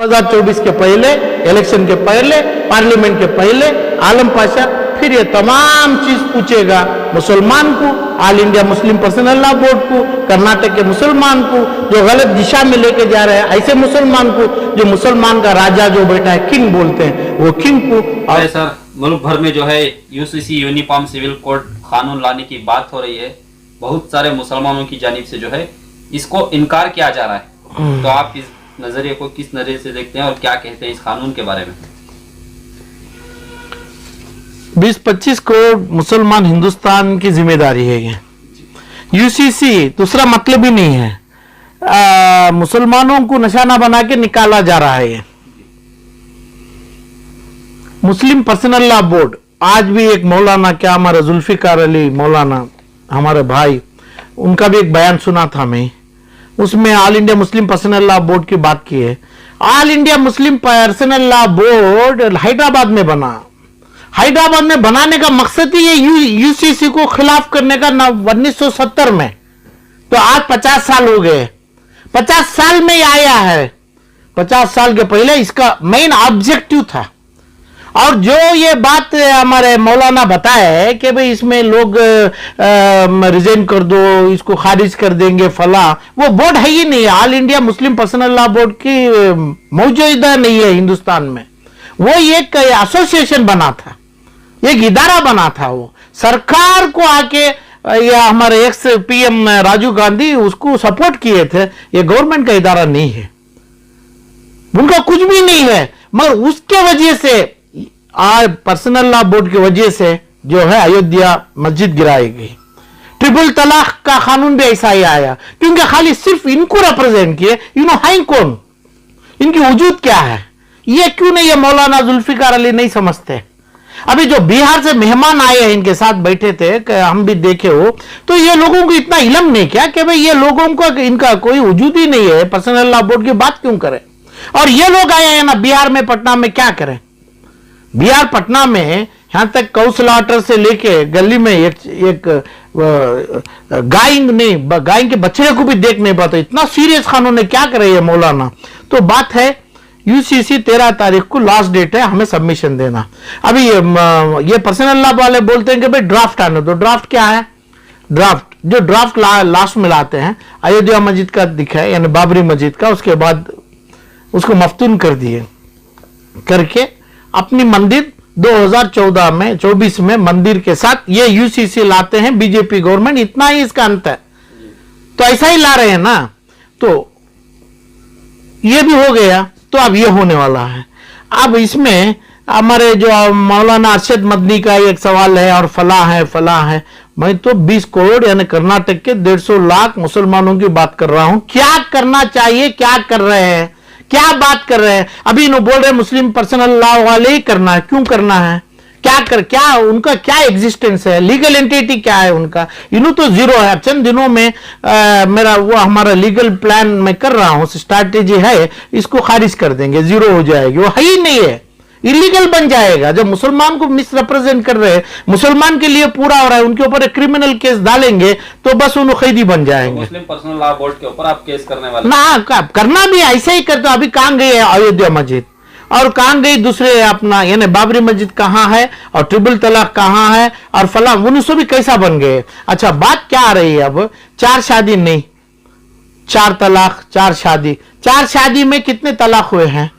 2024 के पहले, इलेक्शन के पहले, पार्लियामेंट के पहले आलम पाशा फिर ये तमाम चीज पूछेगा मुसलमान को, all India Muslim personal law board को, कर्नाटक के मुसलमान को जो गलत दिशा में लेके जा रहे हैं, ऐसे मुसलमान को जो मुसलमान का राजा जो बैठा है किंग बोलते हैं, वो किंग को। और सर मुल्क भर में जो है यूसीसी यूनिफॉर्म सिविल कोड कानून लाने की बात हो रही है, बहुत सारे मुसलमानों की जानिब से जो है इसको इनकार किया जा रहा है, तो आप इस नजरिए को किस नजरिए से देखते हैं और क्या कहते हैं इस कानून के बारे में? 20-25 करोड़ मुसलमान हिंदुस्तान की जिम्मेदारी है ये। यूसीसी दूसरा मतलब ही नहीं है, मुसलमानों को निशाना बना के निकाला जा रहा है ये। मुस्लिम पर्सनल लॉ बोर्ड आज भी एक मौलाना, क्या हमारा जुल्फिकार अली मौलाना हमारे भाई, उनका भी एक बयान सुना था मैं, उसमें all India Muslim personal law board की बात की है। All India Muslim personal law board Hyderabad में बना, हैदराबाद में बनाने का मकसद ही है यूसीसी को खिलाफ करने का 1970 में, तो आज 50 साल हो गए, 50 साल में ही आया है। 50 साल के पहले इसका मेन ऑब्जेक्टिव था। और जो ये बात हमारे मौलाना बताया है कि भाई इसमें लोग रिजाइन कर दो, इसको खारिज कर देंगे फला, वो बोर्ड है ही नहीं, all India Muslim personal law board की मौजूदा नहीं है हिंदुस्तान में। वो एक एसोसिएशन बना था, एक इदारा बना था, वो सरकार को आके या हमारे एक्स पीएम राजीव गांधी उसको सपोर्ट किए थे। ये गवर्नमेंट का इदारा नहीं है, उनका कुछ भी नहीं है, मगर उसके वजह से आज पर्सनल लॉ बोर्ड की वजह से जो है अयोध्या मस्जिद गिराई गई। ट्रिपल तलाक का कानून भी ऐसा ही आया, क्योंकि खाली सिर्फ इनको रिप्रेजेंट किए, है कौन, इनकी वजूद क्या है, ये क्यों नहीं ये मौलाना जुल्फिकार अली नहीं समझते। अभी जो बिहार से मेहमान आए हैं इनके साथ बैठे थे, हम भी देखे हो, तो ये लोगों को इतना इल्म नहीं क्या कि भाई ये लोगों को इनका कोई वजूद ही नहीं है, पर्सनल लॉ बोर्ड की बात क्यों करें। और ये लोग आए हैं ना बिहार में, पटना में, क्या करें। बिहार पटना में यहां तक कौशलाटर से लेके गली में एक गाय के बछड़े को भी देख नहीं पाते, इतना सीरियस कानून है, क्या करे ये मौलाना। तो बात है यूसीसी 13 तारीख को लास्ट डेट है हमें सबमिशन देना। अभी ये पर्सनल लॉ वाले बोलते हैं कि भाई ड्राफ्ट आने दो। ड्राफ्ट क्या है, ड्राफ्ट लास्ट में लाते हैं, अयोध्या मस्जिद का दिखा है, यानी बाबरी मस्जिद का, उसके बाद उसको मफ्तून कर दिए, करके अपनी मंदिर 2014 में 24 में मंदिर के साथ ये यूसीसी लाते हैं बीजेपी गवर्नमेंट, इतना ही इसका अंत है। तो ऐसा ही ला रहे हैं ना, तो ये भी हो गया, तो अब ये होने वाला है। अब इसमें हमारे जो मौलाना अरशद मदनी का एक सवाल है, और फला है, मैं तो 20 करोड़ यानी कर्नाटक के 150 लाख मुसलमानों की बात कर रहा हूं। क्या करना चाहिए, क्या कर रहे हैं, क्या बात कर रहे हैं। अभी इन्हों बोल रहे हैं मुस्लिम पर्सनल लॉ वाले ही करना है, क्यों करना है, क्या उनका क्या एग्जिस्टेंस है, लीगल एंटिटी क्या है उनका, इन्हों तो जीरो है। चंद दिनों में मेरा वो हमारा लीगल प्लान मैं कर रहा हूं, स्ट्रैटेजी है, इसको खारिज कर देंगे, जीरो हो जाएगी, वो है ही नहीं है, इलीगल बन जाएगा। जब मुसलमान को मिसरिप्रेजेंट कर रहे हैं, मुसलमान के लिए पूरा हो रहा है, उनके ऊपर एक क्रिमिनल केस डालेंगे तो बस उन्हें कैदी बन जाएंगे। मुस्लिम पर्सनल लॉ बोर्ड के ऊपर आप केस करने वाले ना, करना भी ऐसे ही करते। अभी कहां गई है अयोध्या मस्जिद, और कहां गई दूसरे अपना यानी बाबरी मस्जिद कहां है, और ट्रिपल तलाक कहां है, और फला 1900 भी कैसा बन गए। अच्छा, बात क्या आ रही है अब, 4 शादी नहीं, 4 तलाक, 4 शादी। 4 शादी में कितने तलाक हुए हैं,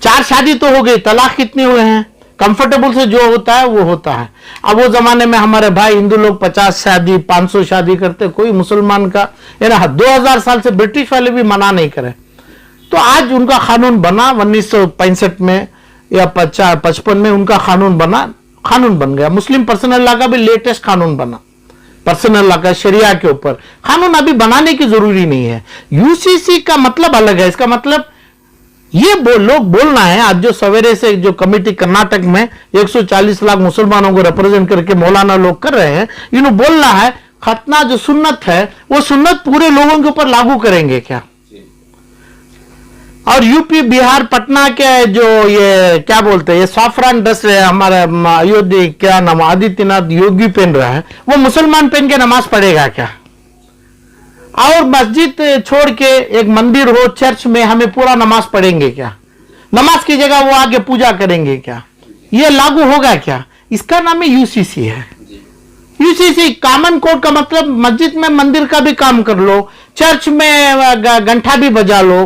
4 शादी तो हो गई, तलाक कितने हुए हैं। कंफर्टेबल से जो होता है वो होता है। अब वो जमाने में हमारे भाई हिंदू लोग 50 शादी 500 शादी करते, कोई मुसलमान का 2000 साल से ब्रिटिश वाले भी मना नहीं करे। तो आज उनका कानून बना 1965 में या 55 में उनका कानून बन गया। मुस्लिम पर्सनल लॉ का भी लेटेस्ट कानून बना, पर्सनल लॉ का शरिया के ऊपर कानून अभी बनाने की जरूरी नहीं है। यूसीसी का मतलब अलग है, इसका मतलब ये लोग बोलना है। आज जो सवेरे से जो कमेटी कर्नाटक में 140 लाख मुसलमानों को रिप्रेजेंट करके मौलाना लोग कर रहे हैं, इन्होंने बोलना है खतना जो सुन्नत है वो सुन्नत पूरे लोगों के ऊपर लागू करेंगे क्या। और यूपी बिहार पटना के जो ये क्या बोलते हैं, ये सॉफ्रान ड्रेस है हमारा अयोध्या, क्या नाम आदित्यनाथ योगी पहन रहा है, वो मुसलमान पहन के नमाज पढ़ेगा क्या। और मस्जिद छोड़ के एक मंदिर हो, चर्च में हमें पूरा नमाज पढ़ेंगे क्या? नमाज की जगह वो आगे पूजा करेंगे क्या? ये लागू होगा क्या? इसका नाम है यूसीसी है। यूसीसी कॉमन कोड का मतलब मस्जिद में मंदिर का भी काम कर लो, चर्च में घंटा भी बजा लो,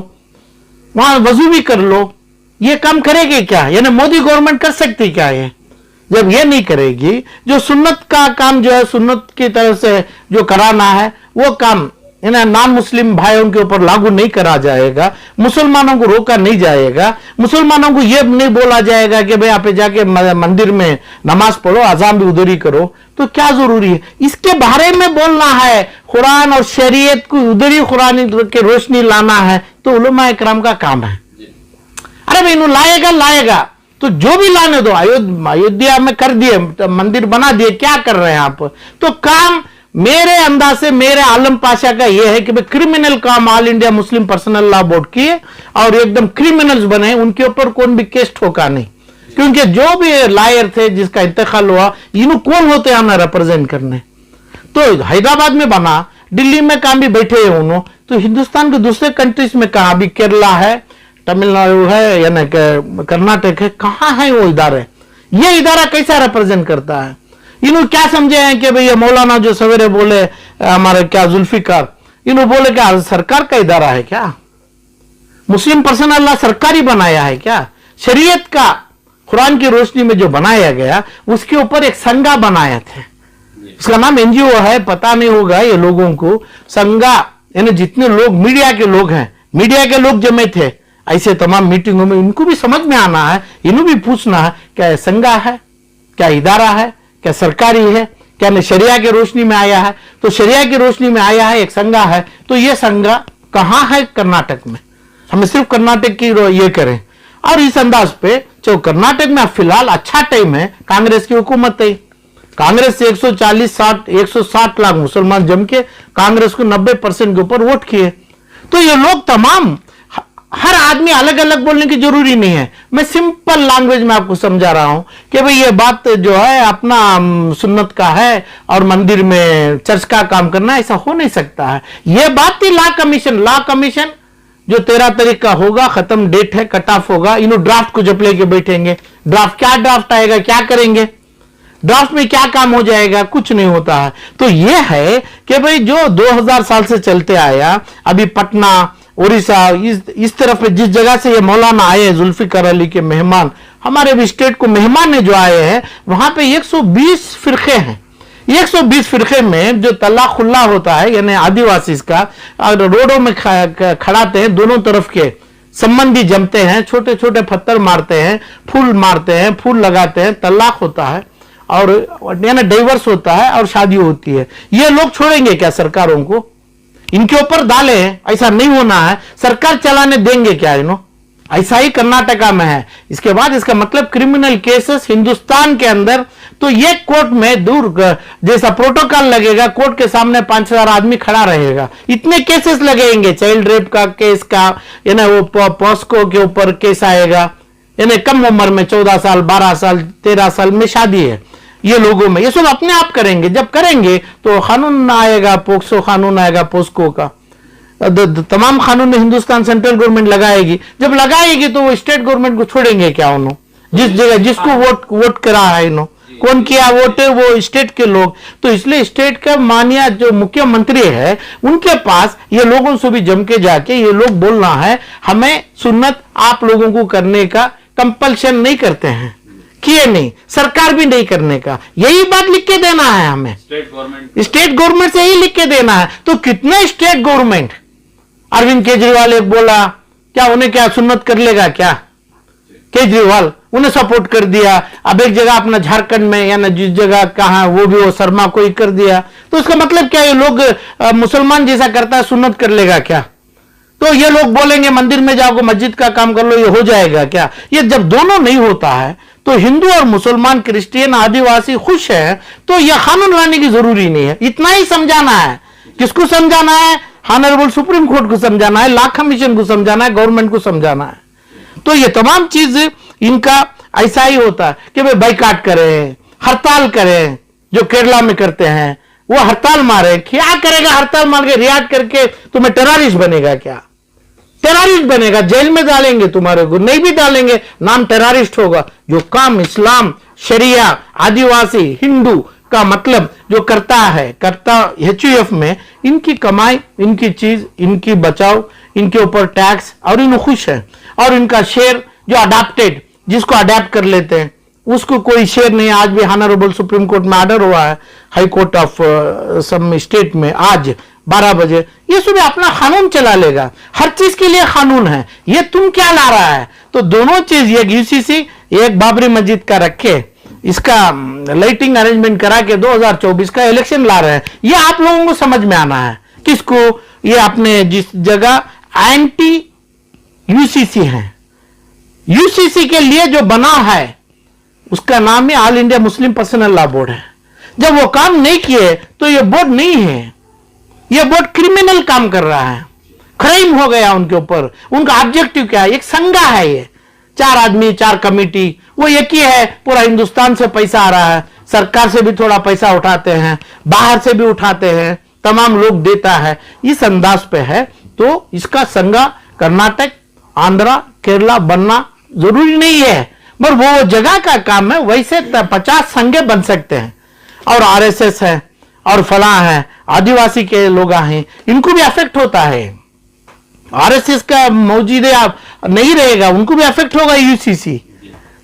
वहां वजू भी कर लो। ये काम करेगी क्या? यानी मोदी गवर्नमेंट कर सकती क्या? ये जब ये नहीं करेगी, जो सुन्नत का काम जो है सुन्नत की तरह से जो कराना है वो काम नॉन मुस्लिम भाइयों के ऊपर लागू नहीं करा जाएगा, मुसलमानों को रोका नहीं जाएगा, मुसलमानों को यह नहीं बोला जाएगा कि भाई आप जाके मंदिर में नमाज पढ़ो, अजान भी उधर ही करो, तो क्या जरूरी है? इसके बारे में बोलना है, कुरान और शरीयत को उधर ही कुरान की रोशनी लाना है, तो उलमा इकराम का काम है। अरे भाई लाएगा तो जो भी लाने दो, अयोध्या में कर दिए, मंदिर बना दिए, क्या कर रहे हैं आप? तो काम मेरे अंदाज से मेरे आलम पाशा का यह है कि भाई क्रिमिनल काम all India Muslim personal law board किए और एकदम क्रिमिनल्स बने, उनके ऊपर कौन भी केस ठोका नहीं, क्योंकि जो भी लायर थे जिसका इंतकाल हुआ, इन कौन होते हैं हमें रिप्रेजेंट करने? तो हैदराबाद में बना, दिल्ली में काम भी बैठे हैं उन्होंने, तो हिंदुस्तान के दूसरे कंट्रीज में कहा, अभी केरला है, तमिलनाडु है, यानी कर्नाटक है, कहां है वो इदारे? ये इदारा कैसा रिप्रेजेंट करता है? इन्होंने क्या समझे हैं कि भाई ये मौलाना जो सवेरे बोले हमारे क्या जुल्फिकार, इन्होंने बोले क्या सरकार का इदारा है क्या? मुस्लिम पर्सनल लॉ सरकारी बनाया है क्या? शरीयत का कुरान की रोशनी में जो बनाया गया उसके ऊपर एक संगा बनाया थे, उसका नाम एनजीओ है, पता नहीं होगा ये लोगों को। संगा यानी जितने लोग मीडिया के लोग हैं, मीडिया के लोग जमे थे ऐसे तमाम मीटिंगों में, इनको भी समझ में आना है, इन्हें भी पूछना है क्या ये संगा है, क्या इदारा है, क्या सरकारी है, क्या शरिया की रोशनी में आया है? तो शरिया की रोशनी में आया है, एक संगा है, तो ये संगा कहां है? कर्नाटक में। हम सिर्फ कर्नाटक की ये करें, और इस अंदाज पे जो कर्नाटक में फिलहाल अच्छा टाइम है, कांग्रेस की हुकूमत है, कांग्रेस से 160 लाख मुसलमान जम के कांग्रेस को 90% के ऊपर वोट किए। तो ये लोग तमाम, हर आदमी अलग अलग बोलने की जरूरी नहीं है, मैं सिंपल लैंग्वेज में आपको समझा रहा हूं कि भाई ये बात जो है अपना सुन्नत का है और मंदिर में चर्च का काम करना, ऐसा हो नहीं सकता है। ये बात थी लॉ कमीशन जो 13 तारीख का होगा, खत्म डेट है, कट ऑफ होगा, इन्हों ड्राफ्ट को जब लेके बैठेंगे, ड्राफ्ट आएगा, क्या करेंगे? ड्राफ्ट में क्या काम हो जाएगा? कुछ नहीं होता है। तो ये है कि भाई जो 2000 साल से चलते आया, अभी पटना, उड़ीसा, इस तरफ जिस जगह से ये मौलाना आए हैं, जुल्फिकार अली के मेहमान, हमारे भी स्टेट को मेहमान ने जो आए हैं, वहां पे 120 फिरके हैं। 120 फिरके में जो तलाकुल्ला होता है, यानी आदिवासी का, रोडों में खड़ाते हैं, दोनों तरफ के संबंधी जमते हैं, छोटे छोटे पत्थर मारते हैं, फूल लगाते हैं, तलाक होता है और यानी डाइवर्स होता है और शादी होती है। ये लोग छोड़ेंगे क्या सरकारों को? इनके ऊपर डाले हैं, ऐसा नहीं होना है। सरकार चलाने देंगे क्या इन्हों? ऐसा ही कर्नाटका में है। इसके बाद इसका मतलब क्रिमिनल केसेस हिंदुस्तान के अंदर, तो ये कोर्ट में दूर जैसा प्रोटोकॉल लगेगा, कोर्ट के सामने 5000 आदमी खड़ा रहेगा, इतने केसेस लगेंगे। चाइल्ड रेप का केस का, यानी वो पॉस्को के ऊपर केस आएगा, यानी कम उम्र में 14 साल, 12 साल, 13 साल में शादी है ये लोगों में, ये सब अपने आप करेंगे। जब करेंगे तो कानून आएगा, पोक्सो कानून आएगा, पोस्को का, तमाम कानून में हिंदुस्तान सेंट्रल गवर्नमेंट लगाएगी। जब लगाएगी तो वो स्टेट गवर्नमेंट को छोड़ेंगे क्या? उन्होंने जिस जगह जिसको वोट करा है, इन्होंने कौन किया वोट है? वो स्टेट के लोग। तो इसलिए स्टेट का माननीय जो मुख्यमंत्री है, उनके पास ये लोगों से भी जम के जाके ये लोग बोलना है, हमें सुन्नत आप लोगों को करने का कंपल्शन नहीं करते हैं, किए नहीं, सरकार भी नहीं करने का, यही बात लिख के देना है हमें, स्टेट गवर्नमेंट से ही लिख के देना है। तो कितने स्टेट गवर्नमेंट, अरविंद केजरीवाल एक बोला, क्या उन्हें क्या सुन्नत कर लेगा क्या? केजरीवाल उन्हें सपोर्ट कर दिया। अब एक जगह अपना झारखंड में या ना जिस जगह कहा वो भी वो शर्मा को ही कर दिया, तो इसका मतलब क्या? ये लोग मुसलमान जैसा करता है सुन्नत कर लेगा क्या? तो ये लोग बोलेंगे मंदिर में जाओ, मस्जिद का काम कर लो, ये हो जाएगा क्या? ये जब दोनों नहीं होता है तो हिंदू और मुसलमान, क्रिश्चियन, आदिवासी खुश है, तो यह कानून लाने की जरूरी नहीं है। इतना ही समझाना है। किसको समझाना है? ऑनरेबल सुप्रीम कोर्ट को समझाना है, लॉ कमीशन को समझाना है, गवर्नमेंट को समझाना है। तो ये तमाम चीज इनका ऐसा ही होता है कि भाई बाइकाट करें, हड़ताल करें, जो केरला में करते हैं, वो हड़ताल मारे, क्या करेगा हड़ताल मार के रियाट करके? तुम्हें टेररिस्ट बनेगा क्या? टेररिस्ट बनेगा, जेल में डालेंगे तुम्हारे को, नहीं भी डालेंगे नाम टेररिस्ट होगा। जो काम इस्लाम, शरिया, आदिवासी, हिंदू का मतलब जो करता HUF में, इनकी कमाई, इनकी चीज, इनकी बचाओ, इनके ऊपर टैक्स, और इन खुश है। और इनका शेयर जो अडाप्टेड, जिसको अडेप्ट कर लेते हैं, उसको कोई शेयर नहीं। आज भी ऑनरेबल सुप्रीम कोर्ट में ऑर्डर हुआ है, high court of some state में, आज 12 बजे ये सुबह अपना कानून चला लेगा। हर चीज के लिए कानून है, ये तुम क्या ला रहा है? तो दोनों चीज, एक UCC, एक बाबरी मस्जिद का रखे, इसका लाइटिंग अरेंजमेंट करा के 2024 का इलेक्शन ला रहे हैं। ये आप लोगों को समझ में आना है। किसको? ये अपने जिस जगह एंटी UCC है, UCC के लिए जो बना है उसका नाम ही all India Muslim personal law board है। जब वो काम नहीं किए तो ये बोर्ड नहीं है, ये बोर्ड क्रिमिनल काम कर रहा है, क्राइम हो गया उनके ऊपर। उनका ऑब्जेक्टिव क्या है? एक संघा है ये, 4 आदमी 4 कमेटी, वो एक ही है। पूरा हिंदुस्तान से पैसा आ रहा है, सरकार से भी थोड़ा पैसा उठाते हैं, बाहर से भी उठाते हैं, तमाम लोग देता है, इस अंदाज पे है। तो इसका संघा कर्नाटक, आंध्रा, केरला बनना जरूरी नहीं है, पर वो जगह का काम है। वैसे 50 संघे बन सकते हैं, और RSS है और फला है, आदिवासी के लोग हैं, इनको भी अफेक्ट होता है। RSS का मौजूदे आप नहीं रहेगा, उनको भी अफेक्ट होगा UCC।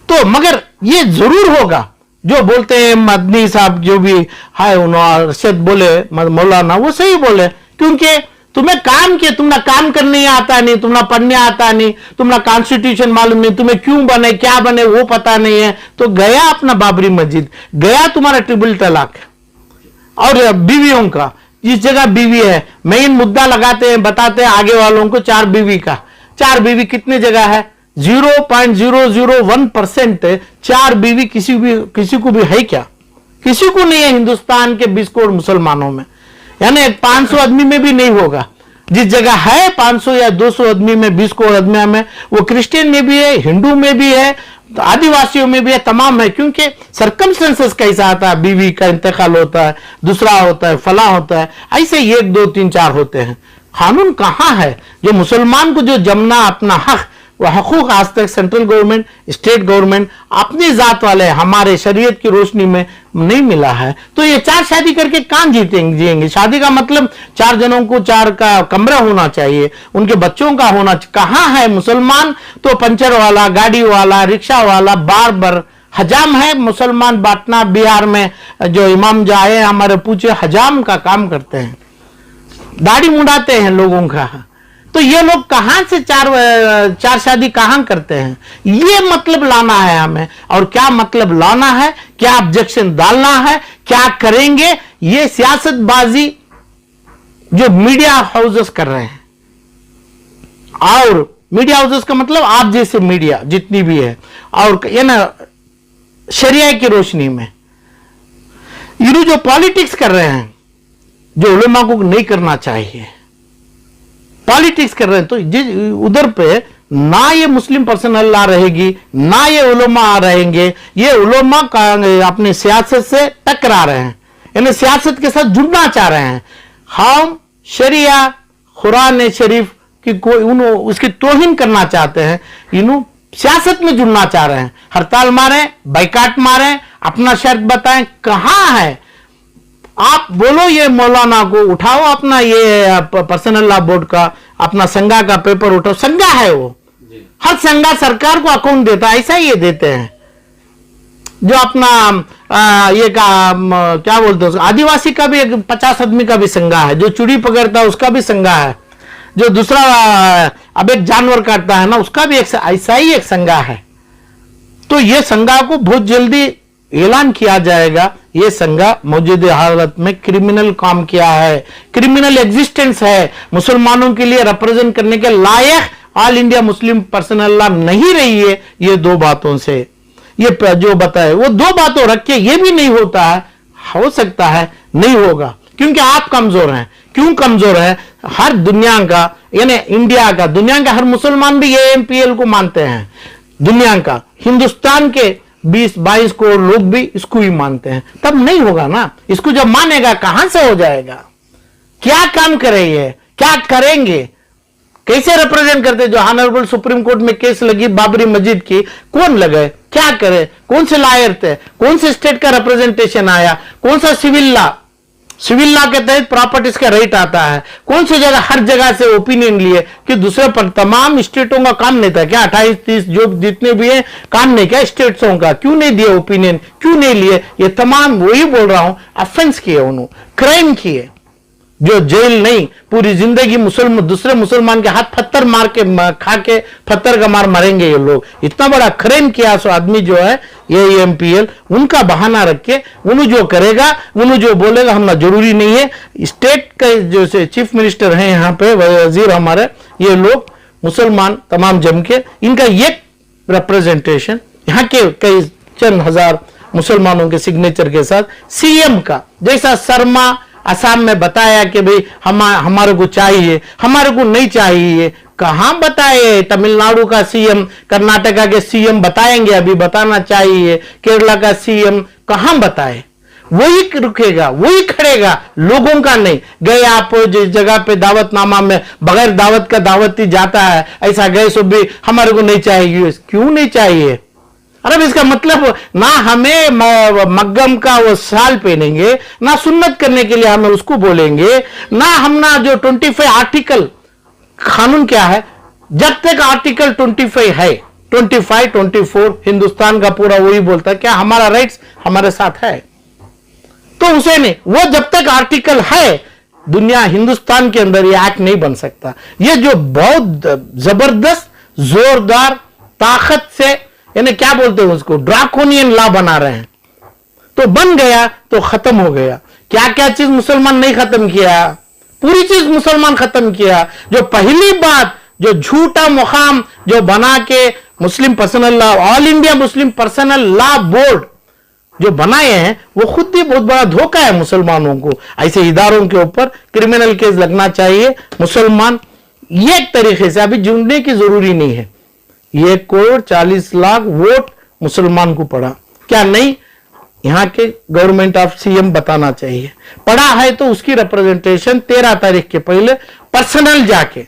तो मगर ये जरूर होगा, जो बोलते हैं मदनी साहब जो भी है, उन्होंने अरशद बोले, मौलाना, वो सही बोले, क्योंकि तुम्हें काम किया, तुम्हें काम करने आता नहीं, तुम्हें पढ़ने आता नहीं, तुम्हें कॉन्स्टिट्यूशन मालूम नहीं, तुम्हें क्यों बने, क्या बने वो पता नहीं है, तो गया अपना बाबरी मस्जिद, गया तुम्हारा ट्रिपल तलाक। और बीवियों का, जिस जगह बीवी है, मेन मुद्दा लगाते हैं, बताते हैं आगे वालों को 4 बीवी का। 4 बीवी कितने जगह है? 0.001% 4 बीवी किसी को भी है क्या? किसी को नहीं है हिंदुस्तान के 20 करोड़ मुसलमानों में, यानी 500 आदमी में भी नहीं होगा। जिस जगह है 500 या 200 आदमी में, 20 करोड़ आदमी में, वो क्रिश्चियन में भी है, हिंदू में भी है, आदिवासियों में भी है, तमाम है। क्योंकि सर्कमस्टेंसेस कैसा आता है, बीवी का इंतकाल होता है, दूसरा होता है, फला होता है, ऐसे 1 2 3 4 होते हैं। कानून कहां है? जो मुसलमान को जो जमना अपना हक, वह हकूक आज तक सेंट्रल गवर्नमेंट, स्टेट गवर्नमेंट, अपनी जात वाले हमारे शरीयत की रोशनी में नहीं मिला है। तो ये 4 शादी करके कहां जिएंगे? शादी का मतलब 4 जनों को 4 का कमरा होना चाहिए, उनके बच्चों का होना। कहां है मुसलमान? तो पंचर वाला, गाड़ी वाला, रिक्शा वाला, बार हजाम है मुसलमान। बाटना बिहार में जो इमाम जाए हमारे पूछे, हजाम का काम करते हैं, दाढ़ी मुंडाते हैं लोगों का। तो ये लोग कहां से 4 शादी कहां करते हैं? ये मतलब लाना है हमें। और क्या मतलब लाना है, क्या ऑब्जेक्शन डालना है, क्या करेंगे? ये सियासतबाजी जो मीडिया हाउसेस कर रहे हैं, और मीडिया हाउसेस का मतलब आप जैसे मीडिया जितनी भी है, और ये ना शरिया की रोशनी में ये जो पॉलिटिक्स कर रहे हैं, जो उलेमा को नहीं करना चाहिए, पॉलिटिक्स कर रहे हैं। तो उधर पे ना ये मुस्लिम पर्सनल लॉ रहेगी, ना ये उलेमा रहेंगे। ये उलेमा का अपने सियासत से टकरा रहे हैं, यानी सियासत के साथ जुड़ना चाह रहे हैं। हम शरिया, कुरान शरीफ की कोई उसकी तौहीन करना चाहते हैं, इन्हों सियासत में जुड़ना चाह रहे हैं। हड़ताल मारे, बाइकाट मारे, अपना शर्त बताएं, कहां है? आप बोलो ये मौलाना को उठाओ, अपना ये पर्सनल लॉ बोर्ड का अपना संघा का पेपर उठाओ। संघा है वो, हर संघा सरकार को अकाउंट देता है, ऐसा ही ये देते हैं। जो अपना ये क्या बोलते हैं, आदिवासी का भी 50 आदमी का भी संघा है, जो चूड़ी पकड़ता है उसका भी संघा है, जो दूसरा अब एक जानवर काटता है ना, उसका भी ऐसा ही एक संघा है। तो ये संघा को बहुत जल्दी ऐलान किया जाएगा। ये संघा मौजूदा हालत में क्रिमिनल काम किया है, क्रिमिनल एग्जिस्टेंस है, मुसलमानों के लिए रिप्रेजेंट करने के लायक all India Muslim personal law नहीं रही है। ये 2 बातों से, ये जो बताए वो 2 बातों रख के ये भी नहीं होता है, हो सकता है नहीं होगा, क्योंकि आप कमजोर हैं। क्यों कमजोर है? हर दुनिया का, यानी इंडिया का, दुनिया का हर मुसलमान भी AMPL को मानते हैं। दुनिया का, हिंदुस्तान के 20-22 करोड़ लोग भी इसको ही मानते हैं, तब नहीं होगा ना। इसको जब मानेगा कहां से हो जाएगा? क्या काम करे ये, क्या करेंगे, कैसे रिप्रेजेंट करते? जो ऑनरेबल सुप्रीम कोर्ट में केस लगी बाबरी मस्जिद की, कौन लगे, क्या करे, कौन से लायर थे, कौन से स्टेट का रिप्रेजेंटेशन आया, कौन सा सिविल लॉ के तहत प्रॉपर्टीज का राइट आता है, कौन सी जगह, हर जगह से ओपिनियन लिए कि दूसरे पर तमाम स्टेटों का काम नहीं था क्या? 28-30 जो जितने भी हैं काम नहीं क्या स्टेट्सों का? क्यों नहीं दिए ओपिनियन, क्यों नहीं लिए? ये तमाम वही बोल रहा हूं, ऑफेंस किए, उन्होंने क्राइम किए, जो जेल नहीं, पूरी जिंदगी दूसरे मुसलमान के हाथ पत्थर मार के खा के पत्थर का मार मरेंगे ये लोग। इतना बड़ा क्राइम किया सो आदमी जो है ये MPL, उनका बहाना रख के उन्होंने जो करेगा, उन्होंने जो बोलेगा हमला जरूरी नहीं है। स्टेट का जो चीफ मिनिस्टर हैं यहाँ पे, वजीर हमारे, ये लोग मुसलमान तमाम जम के, इनका ये रिप्रेजेंटेशन यहाँ के कई चंद हजार मुसलमानों के सिग्नेचर के साथ CM का, जैसा शर्मा असम में बताया कि भाई हमारे को चाहिए, हमारे को नहीं चाहिए, कहां बताए? तमिलनाडु का CM, कर्नाटका के CM बताएंगे, अभी बताना चाहिए, केरला का CM कहां बताए? वही रुकेगा, वही खड़ेगा, लोगों का नहीं। गए आप जिस जगह पे दावतनामा में बगैर दावत का दावती जाता है, ऐसा गए सो भी हमारे को नहीं चाहिए, क्यों नहीं चाहिए? अरे इसका मतलब ना हमें मग्गम का वो शाल पहनेंगे, ना सुन्नत करने के लिए हमें उसको बोलेंगे, ना हम ना जो 25 आर्टिकल कानून क्या है, जब तक आर्टिकल 25 है, 25, 24 हिंदुस्तान का पूरा वही बोलता है क्या हमारा राइट्स हमारे साथ है, तो उसे नहीं, वो जब तक आर्टिकल है दुनिया हिंदुस्तान के अंदर ये एक्ट नहीं बन सकता। ये जो बहुत जबरदस्त जोरदार ताकत से, यानी क्या बोलते हैं उसको, ड्राकोनियन लॉ बना रहे हैं, तो बन गया तो खत्म हो गया। क्या क्या चीज मुसलमान नहीं खत्म किया, पूरी चीज मुसलमान खत्म किया। जो पहली बात, जो झूठा मुकाम जो बना के Muslim personal law, all India Muslim personal law board जो बनाए हैं, वो खुद ही बहुत बड़ा धोखा है मुसलमानों को। ऐसे इदारों के ऊपर क्रिमिनल केस लगना चाहिए। मुसलमान ये तरीके से अभी जुड़ने की जरूरी नहीं है। 1,40,00,000 वोट मुसलमान को पड़ा, क्या नहीं? यहां के गवर्नमेंट ऑफ CM बताना चाहिए, पड़ा है तो उसकी रिप्रेजेंटेशन 13 तारीख के पहले पर्सनल जाके,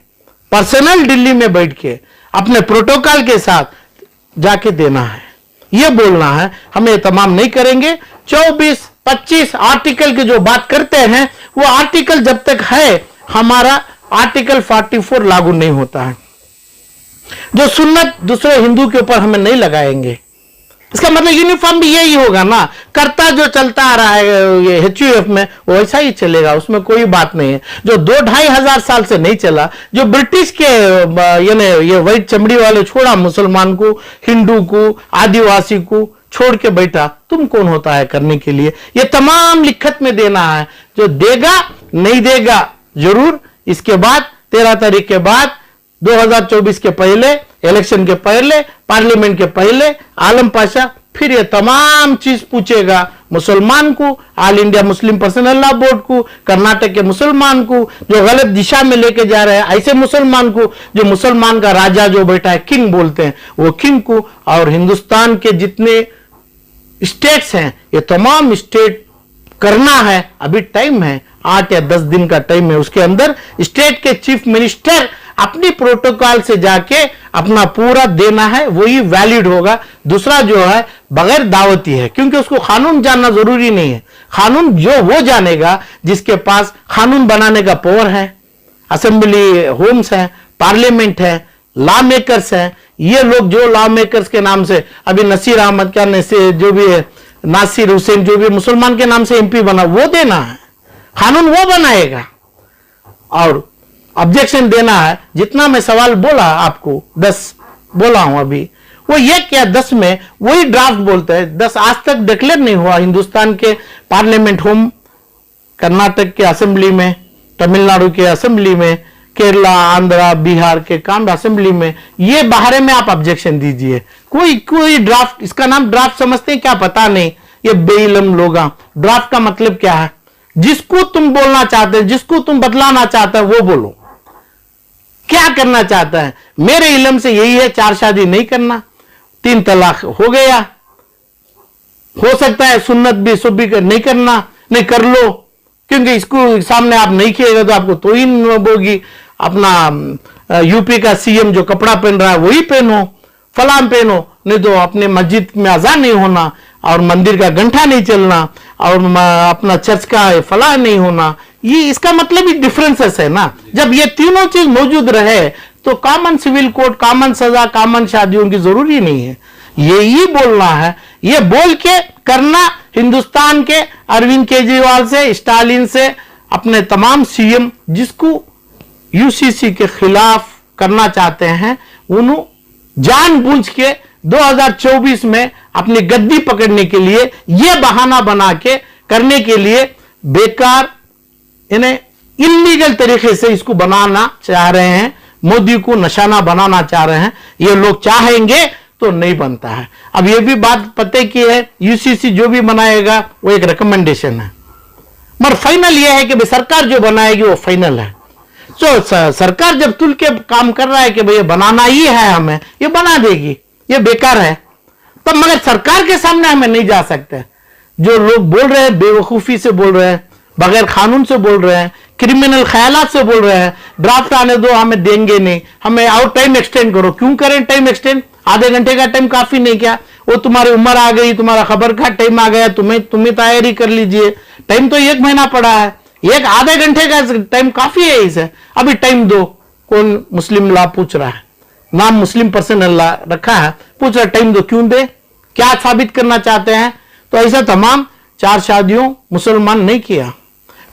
पर्सनल दिल्ली में बैठ के अपने प्रोटोकॉल के साथ जाके देना है, ये बोलना है। हमें तमाम नहीं करेंगे। 24-25 आर्टिकल की जो बात करते हैं, वो आर्टिकल जब तक है, हमारा आर्टिकल 44 लागू नहीं होता है। जो सुन्नत दूसरे हिंदू के ऊपर हमें नहीं लगाएंगे, इसका मतलब यूनिफॉर्म भी यही होगा ना। करता जो चलता आ रहा है ये HUF में, वो ऐसा ही चलेगा, उसमें कोई बात नहीं है। जो 2-2.5 हजार साल से नहीं चला, जो ब्रिटिश के ये व्हाइट चमड़ी वाले छोड़ा मुसलमान को, हिंदू को, आदिवासी को छोड़ के बैठा, तुम कौन होता है करने के लिए? ये तमाम लिखत में देना है। जो देगा नहीं देगा जरूर। इसके बाद 13 तारीख के बाद 2024 के पहले, इलेक्शन के पहले, पार्लियामेंट के पहले आलम पाशा फिर ये तमाम चीज पूछेगा मुसलमान को, all India Muslim personal law board को, कर्नाटक के मुसलमान को जो गलत दिशा में लेके जा रहे हैं, ऐसे मुसलमान को, जो मुसलमान का राजा जो बैठा है, किंग बोलते हैं, वो किंग को, और हिंदुस्तान के जितने स्टेट्स हैं, ये तमाम स्टेट करना है। अभी टाइम है, 8 या 10 दिन का टाइम है। उसके अंदर स्टेट के चीफ मिनिस्टर अपनी प्रोटोकॉल से जाके अपना पूरा देना है, वही वैलिड होगा। दूसरा जो है बगैर दावती है, क्योंकि उसको कानून जानना जरूरी नहीं है। कानून जो वो जानेगा जिसके पास कानून बनाने का पावर है। असेंबली होम्स है, पार्लियामेंट है, लॉ मेकर्स हैं। ये लोग जो लॉ मेकर्स के नाम से, अभी नसीर अहमद क्या जो भी है, नासिर हुसैन जो भी मुसलमान के नाम से MP बना, वो देना है कानून, वो बनाएगा। और ऑब्जेक्शन देना है। जितना मैं सवाल बोला आपको, 10 बोला हूं अभी, वो 1 या 10 में वही ड्राफ्ट बोलते हैं। 10 आज तक डिक्लेयर नहीं हुआ हिंदुस्तान के पार्लियामेंट होम, कर्नाटक के असेंबली में, तमिलनाडु के असेंबली में, केरला, आंध्रा, बिहार के कांड असेंबली में। ये बाहर में आप ऑब्जेक्शन दीजिए। कोई ड्राफ्ट, इसका नाम ड्राफ्ट समझते हैं क्या? पता नहीं। ये बेइल्म लोग। ड्राफ्ट का मतलब क्या है? जिसको तुम बोलना चाहते हैं, जिसको तुम बदलाना चाहते हैं, वो बोलो। क्या करना चाहता है? मेरे इल्म से यही है, 4 शादी नहीं करना, 3 तलाक हो गया, हो सकता है सुन्नत भी सुब भी नहीं करना, नहीं कर लो, क्योंकि इसको सामने आप नहीं किएगा तो आपको तौहीन होगी। अपना यूपी का सीएम जो कपड़ा पहन रहा है वही पहनो, फलाम पहनो, नहीं तो अपने मस्जिद में अजान नहीं होना और मंदिर का घंटा नहीं चलना और अपना चर्च का फला नहीं होना। ये इसका मतलब ही डिफरेंसेस है ना। जब ये तीनों चीज मौजूद रहे तो कॉमन सिविल कोड, कॉमन सजा, कॉमन शादियों की जरूरी नहीं है। यही बोलना है, ये बोल के करना। हिंदुस्तान के अरविंद केजरीवाल से, स्टालिन से, अपने तमाम सीएम जिसको यूसीसी के खिलाफ करना चाहते हैं, उन्होंने जानबूझ के 2024 में अपनी गद्दी पकड़ने के लिए यह बहाना बना के करने के लिए बेकार इन्हें इलीगल तरीके से इसको बनाना चाह रहे हैं, मोदी को निशाना बनाना चाह रहे हैं। ये लोग चाहेंगे तो नहीं बनता है। अब ये भी बात पते की है, यूसीसी जो भी बनाएगा वो एक रिकमेंडेशन है, मगर फाइनल ये है कि सरकार जो बनाएगी वो फाइनल है। तो सरकार जब तुल के काम कर रहा है कि भैया बनाना ही है हमें, ये बना देगी, ये बेकार है तब। मगर सरकार के सामने हमें नहीं जा सकते। जो लोग बोल रहे हैं बेवकूफी से बोल रहे हैं, बगैर कानून से बोल रहे हैं, क्रिमिनल ख्यालात से बोल रहे हैं, ड्राफ्ट आने दो, हमें देंगे नहीं, हमें और टाइम एक्सटेंड करो। क्यों करें टाइम एक्सटेंड? आधे घंटे का टाइम काफी नहीं क्या? वो तुम्हारी उम्र आ गई, तुम्हारा खबर का टाइम आ गया, तुम्हें तैयारी कर लीजिए। टाइम तो 1 महीना पड़ा है, एक आधे घंटे का टाइम काफी है इसे, अभी टाइम दो। कौन मुस्लिम लॉ पूछ रहा है, नाम मुस्लिम पर्सन लॉ रखा है, पूछ रहा टाइम दो, क्यों दे? क्या साबित करना चाहते हैं? तो ऐसा तमाम 4 शादियों मुसलमान नहीं किया,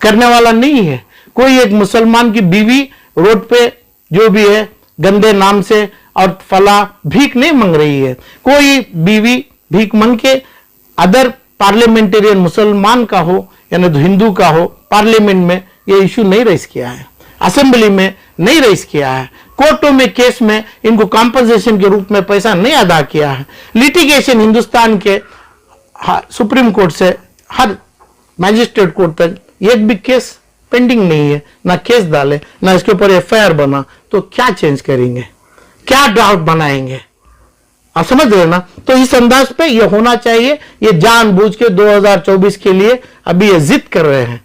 करने वाला नहीं है। कोई एक मुसलमान की बीवी रोड पे जो भी है गंदे नाम से और फला भीख नहीं मांग रही है। कोई बीवी भीख मांग के अदर पार्लियामेंटेरियन मुसलमान का हो यानी तो हिंदू का हो, पार्लियामेंट में ये इशू नहीं रेस किया है, असेंबली में नहीं रेस किया है, कोर्टों में केस में इनको कॉम्पनसेशन के रूप में पैसा नहीं अदा किया है। लिटिगेशन हिंदुस्तान के सुप्रीम कोर्ट से हर मैजिस्ट्रेट कोर्ट तक एक भी केस पेंडिंग नहीं है, ना केस डाले ना इसके ऊपर एफआईआर बना, तो क्या चेंज करेंगे, क्या ड्राफ्ट बनाएंगे? आप समझ रहे ना? तो इस अंदाज पे ये होना चाहिए। ये जानबूझ के 2024 के लिए अभी ये जिद कर रहे हैं।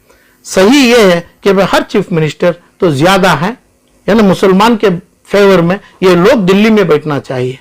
सही ये है कि भाई हर चीफ मिनिस्टर तो ज्यादा है यानी मुसलमान के फेवर में ये लोग दिल्ली में बैठना चाहिए,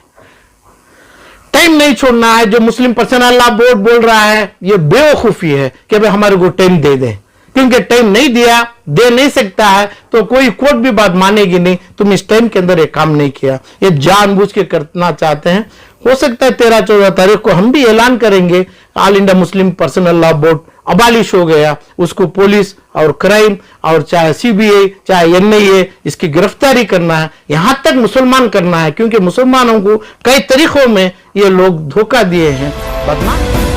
टाइम नहीं छोड़ना है। जो मुस्लिम पर्सनल लॉ बोर्ड बोल रहा है ये बेवकूफी है कि भाई हमारे को टाइम दे दें, क्योंकि टाइम नहीं दिया, दे नहीं सकता है तो कोई कोर्ट भी बात मानेगी नहीं। तुम इस टाइम के अंदर ये काम नहीं किया, ये जानबूझ के करना चाहते हैं। हो सकता है 13-14 तारीख को हम भी ऐलान करेंगे all India Muslim personal law board abolish हो गया, उसको पुलिस और क्राइम और चाहे सीबीआई चाहे एनआईए इसकी गिरफ्तारी करना है, यहां तक मुसलमान करना है, क्योंकि मुसलमानों को कई तरीकों में ये लोग धोखा दिए हैं, बदनाम